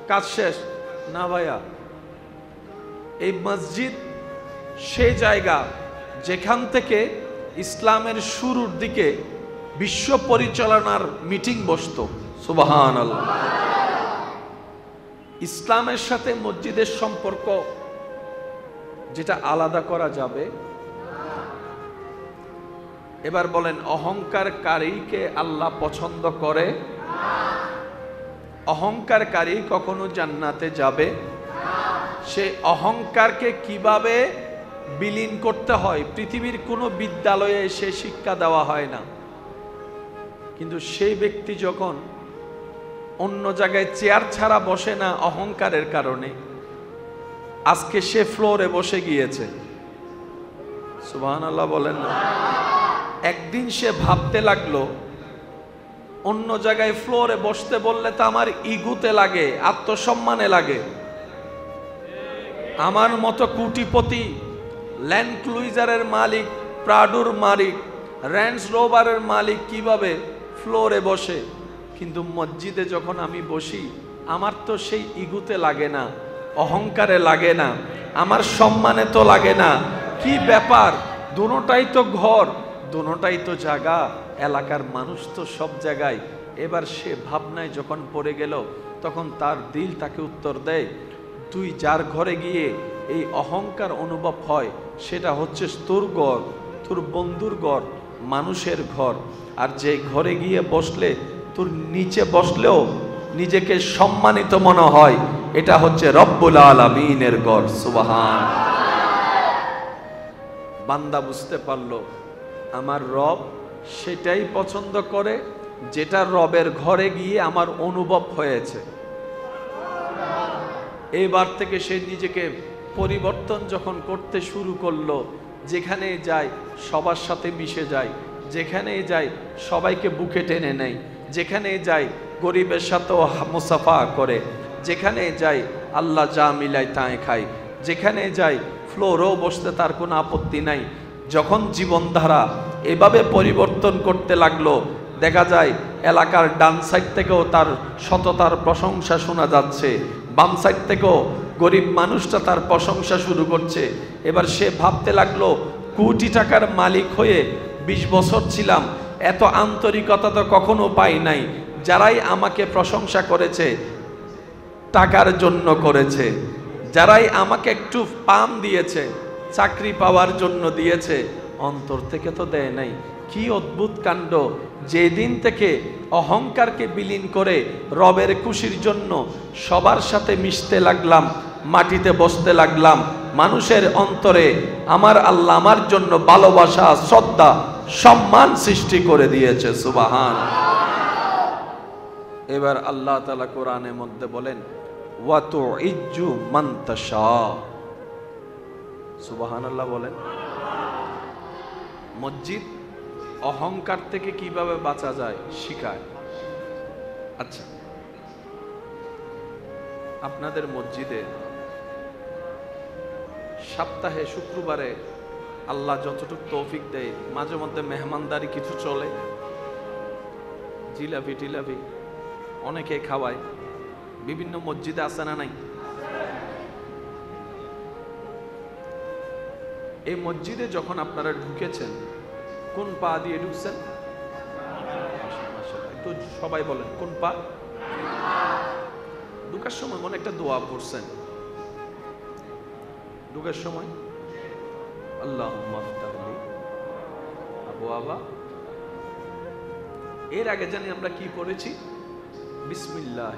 কাজ শেষ। না ভাইয়া, এই মসজিদ সেই জায়গা যেখান থেকে ইসলামের শুরুর দিকে বিশ্ব পরিচালনার মিটিং বসতো। সুবহানাল্লাহ। ইসলামের সাথে মসজিদের সম্পর্ক যেটা আলাদা করা যাবে। এবার বলেন, অহংকারকারীকে আল্লাহ পছন্দ করে? অহংকারকারী কখনো জান্নাতে যাবে? সে অহংকারকে কিভাবে বিলীন করতে হয় পৃথিবীর কোনো বিদ্যালয়ে সে শিক্ষা দেওয়া হয় না। কিন্তু সেই ব্যক্তি যখন অন্য জায়গায় চেয়ার ছাড়া বসে না অহংকারের কারণে, আজকে সে ফ্লোরে বসে গিয়েছে। সুবহানাল্লাহ বলেন না। একদিন সে ভাবতে লাগলো, অন্য জায়গায় ফ্লোরে বসতে বললে তো আমার ইগুতে লাগে, আত্মসম্মানে লাগে। আমার মতো কোটিপতি, ল্যান্ড ক্রুইজারের মালিক, প্রাডুর মালিক, রেঞ্জ রোভারের মালিক কিভাবে ফ্লোরে বসে, কিন্তু মসজিদে যখন আমি বসি আমার তো সেই ইগুতে লাগে না, অহংকারে লাগে না, আমার সম্মানে তো লাগে না। কি ব্যাপার? দুটোটাই তো ঘর, দুটোটাই তো জায়গা, এলাকার মানুষ তো সব জায়গায়। এবার সে ভাবনায় যখন পড়ে গেল, তখন তার দিল তাকে উত্তর দেয়, তুই যার ঘরে গিয়ে এই অহংকার অনুভব হয় সেটা হচ্ছে তোর ঘর, তোর বন্ধুর ঘর, মানুষের ঘর। আর যে ঘরে গিয়ে বসলে তোর নিচে বসলেও নিজেকে সম্মানিত মনে হয়, এটা হচ্ছে রব্বুল আলামিনের ঘর। সুবহান। বান্দা বুঝতে পারলো আমার রব সেটাই পছন্দ করে যেটা রবের ঘরে গিয়ে আমার অনুভব হয়েছে। এইবার থেকে সে নিজেকে পরিবর্তন যখন করতে শুরু করলো, যেখানে যায় সবার সাথে মিশে যায়, যেখানে যায় সবাইকে বুকে টেনে নেয়, যেখানে যায় গরিবের সাথেও মুসাফা করে, যেখানে যায় আল্লাহ যা মিলায় তাই খায়, যেখানে যায় ফ্লোরেও বসতে তার কোনো আপত্তি নাই। যখন জীবনধারা এভাবে পরিবর্তন করতে লাগলো, দেখা যায় এলাকার ডান সাইড থেকেও তার সততার প্রশংসা শোনা যাচ্ছে, বাম সাইড থেকেও গরিব মানুষটা তার প্রশংসা শুরু করছে। এবার সে ভাবতে লাগলো, কোটি টাকার মালিক হয়ে 20 বছর ছিলাম, এত আন্তরিকতা তো কখনো পাই নাই। যারাই আমাকে প্রশংসা করেছে টাকার জন্য করেছে, যারাই আমাকে একটু পাম দিয়েছে চাকরি পাওয়ার জন্য দিয়েছে, অন্তর থেকে তো দেয় নাই। কি অদ্ভুত কাণ্ড! যেদিন থেকে অহংকারকে বিলীন করে রবের খুশির জন্য সবার সাথে মিশতে লাগলাম, মাটিতে বসতে লাগলাম, মানুষের অন্তরে আমার আল্লাহ আমার জন্য ভালোবাসা, শ্রদ্ধা, সম্মান সৃষ্টি করে দিয়েছে। সুবহান। এবার আল্লাহ তাআলা কোরআনের মধ্যে বলেন, ওয়া তুইজ্জু মান তাশা। সুবহানাল্লাহ বলেন। মসজিদ অহংকার থেকে কিভাবে বাঁচা যায় শিখায়। আচ্ছা, আপনাদের মসজিদে সপ্তাহে শুক্রবারে আল্লাহ যতটুকু তৌফিক দেয়, মাঝে মধ্যে মেহমানদারি কিছু চলে, জিলাপি টিলাপি অনেকে খাওয়ায়, বিভিন্ন মসজিদে আছে না নাই? এই মসজিদে যখন আপনারা ঢুকেছেন, কোন পা দিয়ে ঢুকছেন? তো সবাই বলেন কোন পা? ঢুকার সময় মনে একটা দোয়া পড়ছেন, ঢুকার সময় আল্লাহুম্মা ফতাহলি আবওয়াবা। এর আগে জানি আমরা কি পড়েছি? বিসমিল্লাহ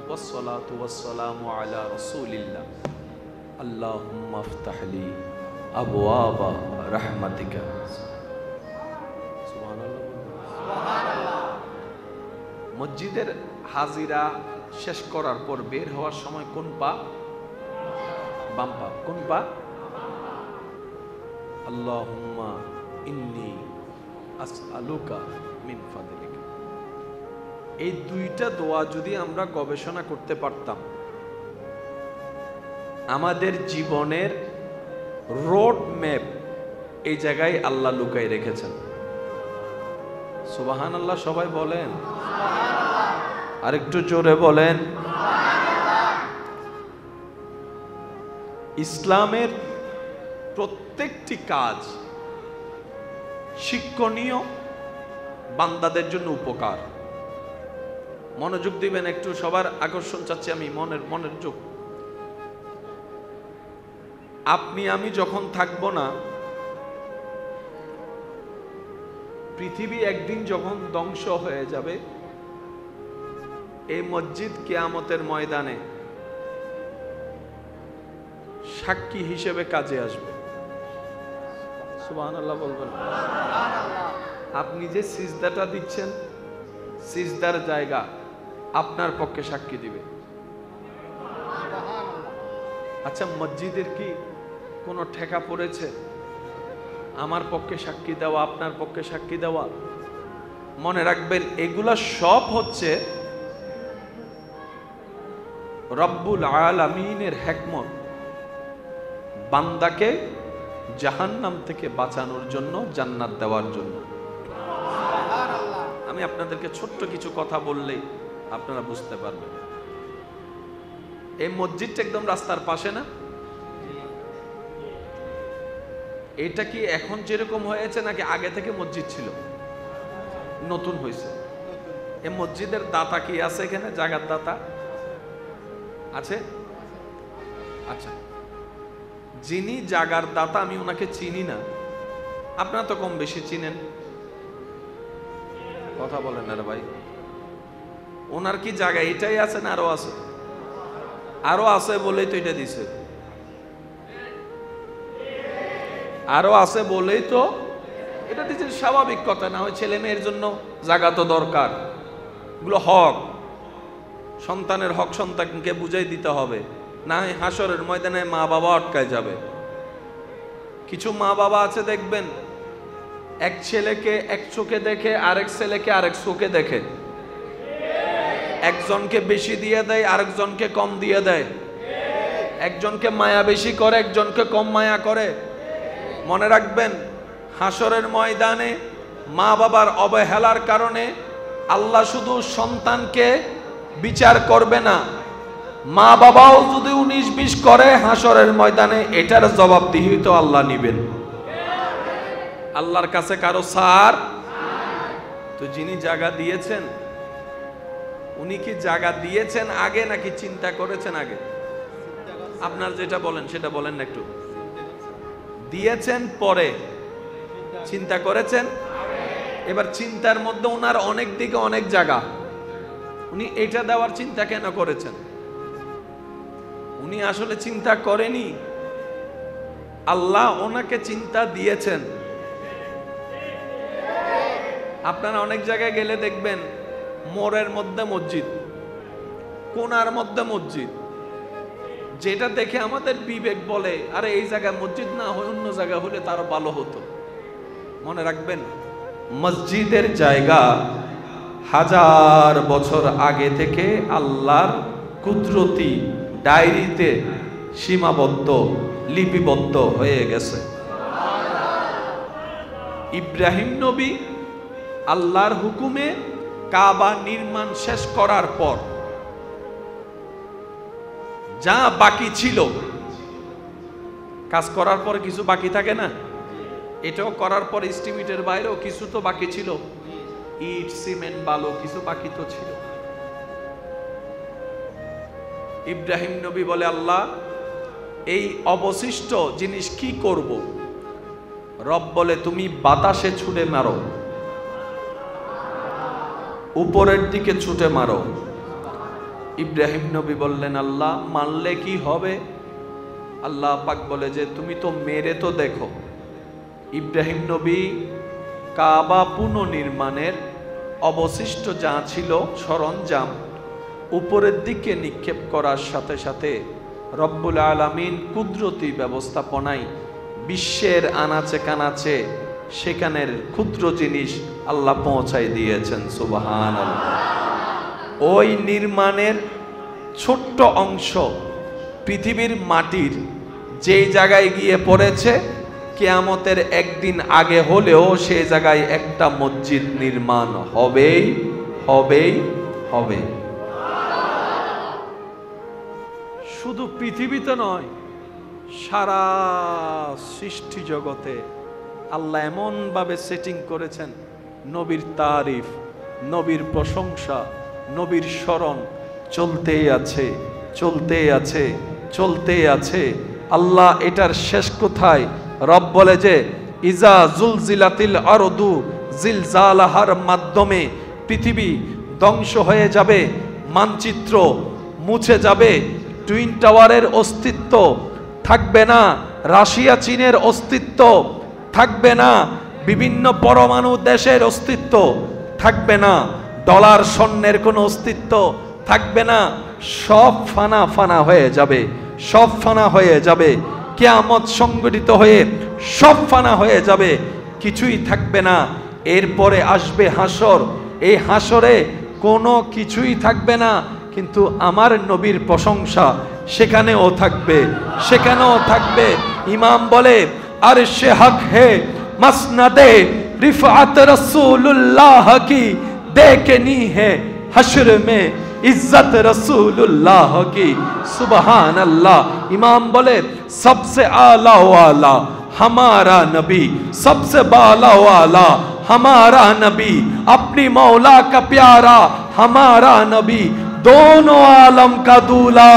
ওয়াসসালাতু ওয়াসসালামু আলা রাসূলিল্লাহ আল্লাহুম্মা ফতাহলি আবওয়াবা রাহমাতিকা। মসজিদের হাজিরা শেষ করার পর বের হওয়ার সময় কোন পা? বাম পা। কোন পা? আল্লাহুম্মা ইন্নী আসআলুকা মিন ফাদলিকা। এই দুইটা দোয়া যদি আমরা গবেষণা করতে পারতাম, আমাদের জীবনের রোড ম্যাপ এই জায়গায় আল্লাহ লুকাই রেখেছেন। সুবহানাল্লাহ সবাই বলেন, আরেকটু জোরে বলেন। ইসলামের প্রত্যেকটি কাজ শিক্ষণীয়, বান্দাদের জন্য উপকার। মনোযোগ দিবেন একটু, সবার আকর্ষণ চাচ্ছি আমি, মনোযোগ। আপনি আমি যখন থাকবো না, পৃথিবী একদিন যখন ধ্বংস হয়ে যাবে, এই মসজিদ কিয়ামতের ময়দানে সাক্ষী হিসেবে কাজে আসবে। সুবহানাল্লাহ বলবেন। আপনি যে সিজদাটা দিচ্ছেন, সিজদার জায়গা আপনার পক্ষে সাক্ষী দিবে। আচ্ছা, মসজিদের কি কোনো ঠেকা পড়েছে আমার পক্ষে সাক্ষী দেওয়া, আপনার পক্ষে সাক্ষী দেওয়া? মনে রাখবেন, এগুলা সব হচ্ছে রব্বুল আলামিনের হিকমত, বান্দাকে জাহান্নাম থেকে বাঁচানোর জন্য, জান্নাত দেওয়ার জন্য। আমি আপনাদেরকে ছোট্ট কিছু কথা বললেই আপনারা বুঝতে পারবেন। এই মসজিদটা একদম রাস্তার পাশে না? এটা কি এখন যেরকম হয়েছে নাকি আগে থেকে মসজিদ ছিল? নতুন হয়েছে। এই মসজিদের দাতা কি আছে এখানে? জায়গার দাতা আছে? আচ্ছা, যিনি জায়গার দাতা আমি ওনাকে চিনি না, আপনারা তো কম বেশি চিনেন। কথা বলেন না রে ভাই। ওনার কি জায়গা এটাই আছে না আরো আছে? আরো আছে বলেই তো এটা দিছে, আরো আছে বলেই তো এটা দিচ্ছে। স্বাভাবিক কথা, না হয় ছেলে মেয়ের জন্য জায়গা তো দরকার, এগুলো হক, সন্তানের হক সন্তানকে বুঝাই দিতে হবে। না হয় হাসরের ময়দানে মা বাবা আটকায় যাবে। কিছু মা বাবা আছে দেখবেন, এক ছেলেকে এক চোখে দেখে, আরেক ছেলেকে আরেক চোখে দেখে, একজনকে বেশি দিয়ে দেয়, আরেকজনকে কম দিয়ে দেয়, একজনকে মায়া বেশি করে, একজনকে কম মায়া করে। মনে রাখবেন, হাসরের ময়দানে মা বাবার অবহেলার কারণে আল্লাহ শুধু সন্তানকে বিচার করবে না, মা বাবাও যদি 19-20 করে হাসরের ময়দানে এটার জবাবদিহি তো আল্লাহ নিবেন। আল্লাহর কাছে কারো ছাড় তো। যিনি জায়গা দিয়েছেন, উনি কি জায়গা দিয়েছেন আগে নাকি চিন্তা করেছেন আগে? আপনার যেটা বলেন সেটা বলেন না একটু। দিয়েছেন পরে, চিন্তা করেছেন। এবার চিন্তার মধ্যে ওনার অনেক দিকে অনেক জায়গা, উনি এটা দেওয়ার চিন্তা কেন করেছেন? উনি আসলে চিন্তা করেনি, আল্লাহ ওনাকে চিন্তা দিয়েছেন। আপনারা অনেক জায়গায় গেলে দেখবেন মোড়ের মধ্যে মসজিদ, কোনার মধ্যে মসজিদ, যেটা দেখে আমাদের বিবেক বলে আরে এই জায়গায় মসজিদ না হয় অন্য জায়গা হলে তারও ভালো হতো। মনে রাখবেন, মসজিদের জায়গা 1000 বছর আগে থেকে আল্লাহর কুদরতি ডায়েরিতে সীমাবদ্ধ, লিপিবদ্ধ হয়ে গেছে। ইব্রাহিম নবী আল্লাহর হুকুমে কাবা নির্মাণ শেষ করার পর যা বাকি ছিল, কাজ করার পর কিছু বাকি থাকে না, এটাও করার পর এস্টিমেটের বাইরেও কিছু তো বাকি ছিল, ইট সিমেন্ট বালু কিছু বাকি তো ছিল। ইব্রাহিম নবী বলে, আল্লাহ এই অবশিষ্ট জিনিস কি করব? রব বলে, তুমি বাতাসে ছুটে মারো, উপরের দিকে ছুটে মারো। ইব্রাহিম নবী বললেন, আল্লাহ মানলে কি হবে? আল্লাহ পাক বলে যে তুমি তো মেরে তো দেখো। ইব্রাহিম নবী কাবা পুনর্নির্মাণের অবশিষ্ট যা ছিল সরঞ্জাম উপরের দিকে নিক্ষেপ করার সাথে সাথে রব্বুল আলামিন কুদরতি ব্যবস্থাপনায় বিশ্বের আনাচে কানাচে সেখানের ক্ষুদ্র জিনিস আল্লাহ পৌঁছাই দিয়েছেন। সুবহানাল্লাহ। ওই নির্মাণের ছোট্ট অংশ পৃথিবীর মাটির যেই জায়গায় গিয়ে পড়েছে, কিয়ামতের একদিন আগে হলেও সেই জায়গায় একটা মসজিদ নির্মাণ হবেই হবেই হবে। শুধু পৃথিবীতে নয়, সারা সৃষ্টি জগতে আল্লাহ এমন ভাবে সেটিং করেছেন, নবীর তারিফ, নবীর প্রশংসা, নবীর স্মরণ চলতেই আছে, চলতেই আছে, চলতেই আছে। আল্লাহ এটার শেষ কোথায়? রব বলে যে ইজা জুলজিলাতিল আরদু জিলজালাহার মাধ্যমে পৃথিবী ধ্বংস হয়ে যাবে, মানচিত্র মুছে যাবে, টুইন টাওয়ারের অস্তিত্ব থাকবে না, রাশিয়া চীনের অস্তিত্ব থাকবে না, বিভিন্ন পরমাণু দেশের অস্তিত্ব থাকবে না, ডলার স্বর্ণের কোনো অস্তিত্ব থাকবে না, সব ফানা ফানা হয়ে যাবে, সব ফানা হয়ে যাবে। কিয়ামত সংগঠিত হয়ে সব ফানা হয়ে যাবে, কিছুই থাকবে না। এরপরে আসবে হাসর, এই হাসরে কোনো কিছুই থাকবে না, কিন্তু আমার নবীর প্রশংসা সেখানেও থাকবে, সেখানেও থাকবে। ইমাম বলে, আরশে হক হে মসনদে রিফাত রসুলুল্লাহ কি দেখনি হে हश्र में इज्जत रसूलुल्लाह की। सुबहान अल्लाह। इमाम बोले सबसे आला वाला हमारा नबी, सबसे बाला वाला हमारा नबी, अपनी मौला का प्यारा हमारा नबी, दोनों आलम का दूल्हा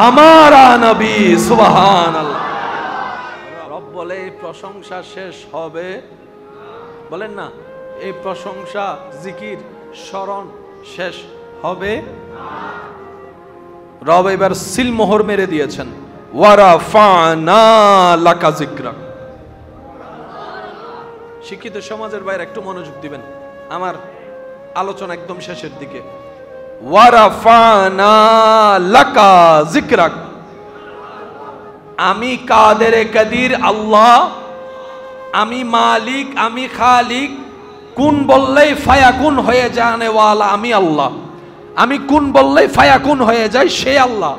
हमारा नबी। सुबहान अल्लाह। रब बोले प्रशंसा शेष होबे, बोलें ना এই প্রশংসা জিকির স্মরণ শেষ হবে? রব এবার সিলমোহর মেরে দিয়েছেন, ওয়ারাফানা লাকা যিকরাক। শিক্ষিত সমাজের বাইরে একটু মনোযোগ দিবেন, আমার আলোচনা একদম শেষের দিকে। ওয়া রাফা'না লাকা যিকরাক। আমি কাদের কাদির আল্লাহ, আমি মালিক, আমি খালিক, কুন বললেই ফায়াকুন হয়ে যানে ওয়ালা আমি আল্লাহ। আমি কুন বললেই ফায়াকুন হয়ে যায় সে আল্লাহ।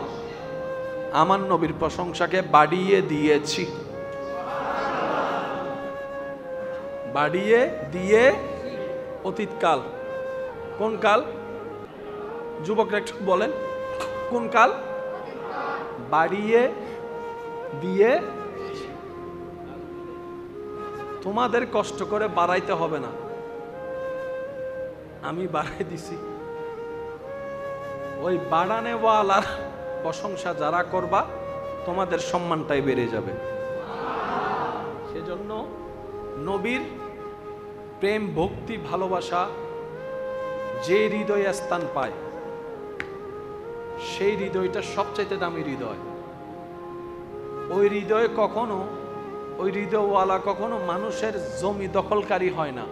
আমার নবীর প্রশংসাকে বাড়িয়ে দিয়েছি, বাড়িয়ে দিয়ে অতীতকাল। কোন কাল? যুবকরা একটু বলেন, কোন কাল? বাড়িয়ে দিয়ে। তোমাদের কষ্ট করে বাড়াইতে হবে না, আমি বাড়াই দিছি। ওই বাড়ানেওয়ালার প্রশংসা যারা করবা তোমাদের সম্মানটাই বেড়ে যাবে। সেজন্য নবীর প্রেম, ভক্তি, ভালোবাসা যে হৃদয়ে স্থান পায় সেই হৃদয়টা সবচাইতে দামি হৃদয়। ওই হৃদয়ে কখনো, ওই হৃদয়ওয়ালা কখনো মানুষের জমি দখলকারী হয় না।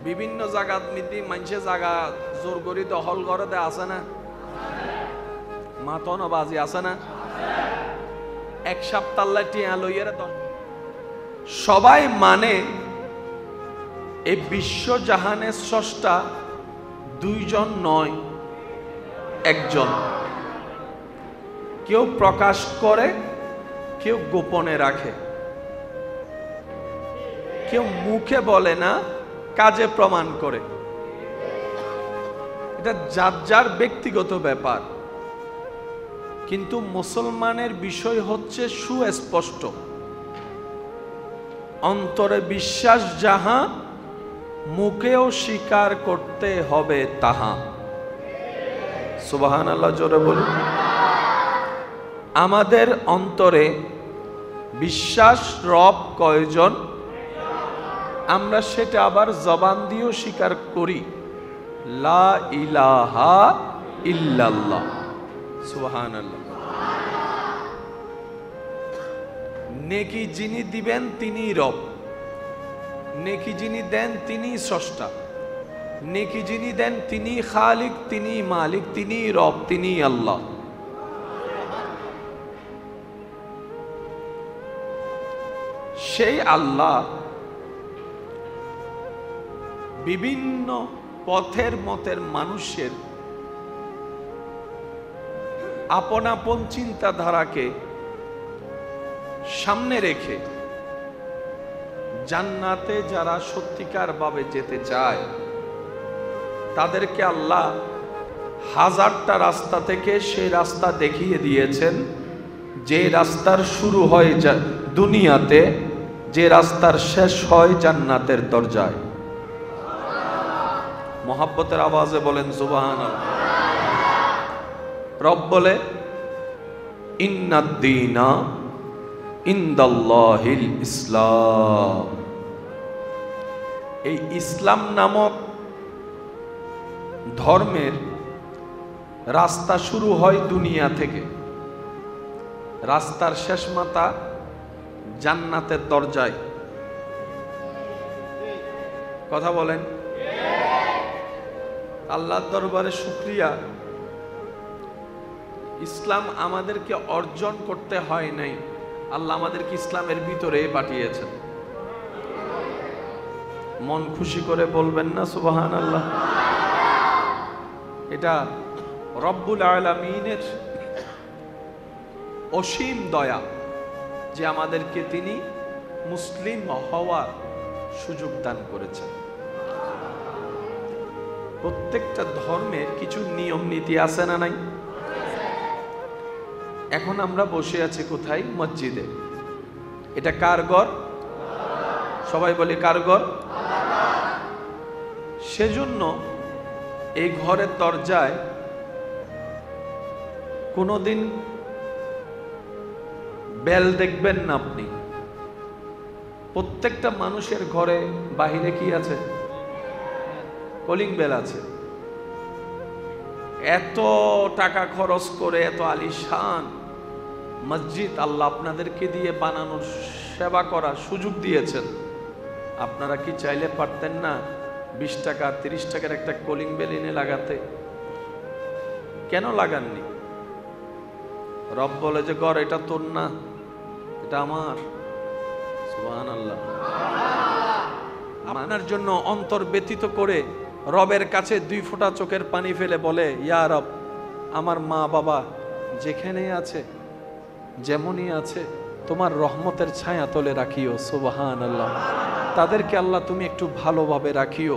বিভিন্ন জায়গা মিতি মানুষের জায়গা জোর করি দখল করে দেয়, আছে না? মাতন বাজি আছে না? এক সপ্তাহ টিয়া লইয়ের সবাই মানে এই বিশ্ব জাহানের স্রষ্টা দুইজন নয়, একজন। কেউ প্রকাশ করে, কেউ গোপনে রাখে, কেউ মুখে বলে না, কাজে প্রমাণ করে। এটা যার যার ব্যক্তিগত ব্যাপার, কিন্তু মুসলমানের বিষয় হচ্ছে সুস্পষ্ট। অন্তরে বিশ্বাস যাহা, মুখেও স্বীকার করতে হবে তাহা। সুবহানাল্লাহ, জোরে বলুন। আমাদের অন্তরে বিশ্বাস রব কয়জন, আমরা সেটা আবার জবান দিয়েও স্বীকার করি, লা ইলাহা ইল্লাল্লাহ। সুবহানাল্লাহ। নেকি যিনি দিবেন তিনি রব, নেকি যিনি দেন তিনি স্রষ্টা, নেকি যিনি দেন তিনি খালিক, তিনি মালিক, তিনি রব, তিনি আল্লাহ। সেই আল্লাহ বিভিন্ন পথের মতের মানুষের আপন আপন চিন্তাধারাকে সামনে রেখে জান্নাতে যারা সত্যিকার ভাবে যেতে চায় তাদেরকে আল্লাহ হাজারটা রাস্তা থেকে সেই রাস্তা দেখিয়ে দিয়েছেন, যে রাস্তার শুরু হয় দুনিয়াতে, যে রাস্তার শেষ হয় জান্নাতের দরজায়। মোহাব্বতের আওয়াজে বলেন সুবহানাল্লাহ। রব বলে, ইন্নাদ-দীনা ইনদাল্লাহিল ইসলাম। এই ইসলাম নামক ধর্মের রাস্তা শুরু হয় দুনিয়া থেকে, রাস্তার শেষ মাথা জান্নাতের দরজায়। কথা বলেন। আল্লাহর দরবারে শুকরিয়া, ইসলাম আমাদেরকে অর্জন করতে হয় নাই, আল্লাহ আমাদেরকে ইসলামের ভিতরে পাঠিয়েছেন। মন খুশি করে বলবেন না সুবহানাল্লাহ? এটা রব্বুল আলামিনের অসীম দয়া যে আমাদেরকে তিনি মুসলিম হওয়ার সুযোগ দান করেছেন। প্রত্যেকটা ধর্মের কিছু নিয়ম নীতি আছে না নাই? এখন আমরা বসে আছি কোথায়? মসজিদে। এটা কার ঘর? সবাই বলি কার ঘর? সেজন্য এই ঘরের দরজায় কোনোদিন বেল দেখবেন না আপনি। প্রত্যেকটা মানুষের ঘরে বাহিরে কি আছে? কলিং বেল আছে। এত টাকা খরচ করে এত আলিশান মসজিদ আল্লাহ আপনাদেরকে দিয়ে বানানোর, সেবা করার সুযোগ দিয়েছেন। আপনারা কি চাইলে পারতেন না 20 টাকা 30 টাকার একটা কলিং বেল এনে লাগাতে? কেন লাগাননি? রব বলে যে ঘর এটা তোর না, এটা আমার। সুবহানাল্লাহ। আপনার জন্য অন্তর ব্যতীত করে রবের কাছে 2 ফোঁটা চোখের পানি ফেলে বলে, ইয়া রব, আমার মা বাবা যেখানেই আছে, যেমনই আছে, তোমার রহমতের ছায়া তলে রাখিও। সুবহানাল্লাহ। তাদেরকে আল্লাহ তুমি একটু ভালোভাবে রাখিও,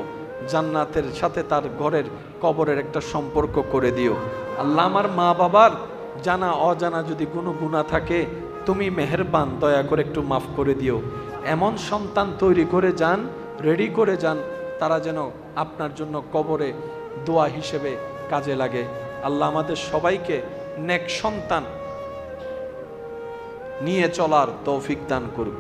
জান্নাতের সাথে তার ঘরের কবরের একটা সম্পর্ক করে দিও। আল্লাহ, আমার মা বাবার জানা অজানা যদি কোনো গুনাহ থাকে, তুমি মেহেরবান, দয়া করে একটু মাফ করে দিও। এমন সন্তান তৈরি করে যান, রেডি করে যান, তারা যেন আপনার জন্য কবরে দোয়া হিসেবে কাজে লাগে। আল্লাহ আমাদের সবাইকে নেক সন্তান নিয়ে চলার তৌফিক দান করুন।